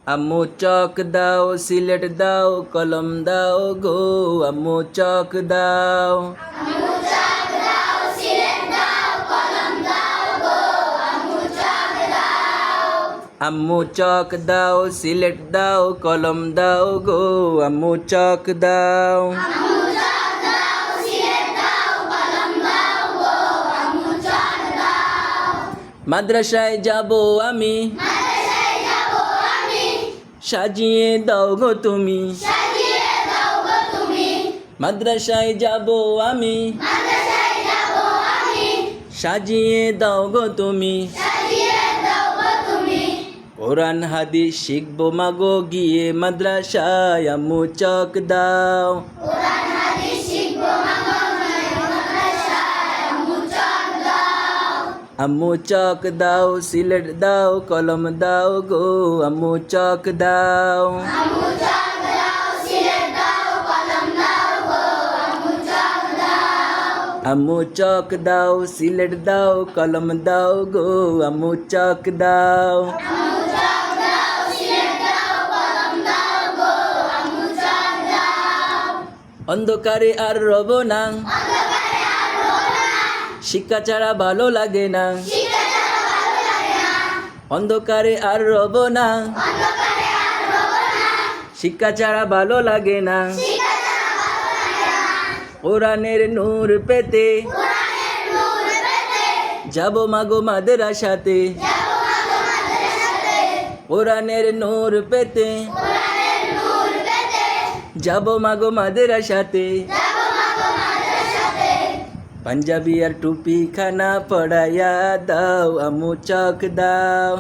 আম্মু চক দাও, সিলেট দাও, কলম দাও গো, আম্মু চক দাও। আম্মু চক দাও, সিলেট দাও, কলম দাও গো, আম্মু চক দাও। মাদ্রাসায় যাব আমি, সাজিয়ে দাও গো তুমি। মাদ্রাসায় যাব আমি, সাজিয়ে দাও গো তুমি। কোরআন হাদিস শিখবো মাগো গিয়ে মাদ্রাসায়, আম্মু চক দাও। আম্মু চক দাও, সিলেট দাও, কলম দাও গো, আম্মু চক দাও। আম্মু চক দাও, সিলেট দাও, কলম দাও গো, আম্মু চক দাও। অন্ধকারে আর রব না, শিক্ষা ছাড়া ভালো লাগে না। অন্ধকারে আর রব না, শিক্ষা ছাড়া ভালো লাগে না। কোরআনের নূর পেতে যাব মাগো মাদ্রাসাতে। কোরআনের নূর পেতে যাব মাগো মাদ্রাসাতে। পাঞ্জাবি আর টুপি খানা পড়ায়া দাও, আম্মু চক দাও।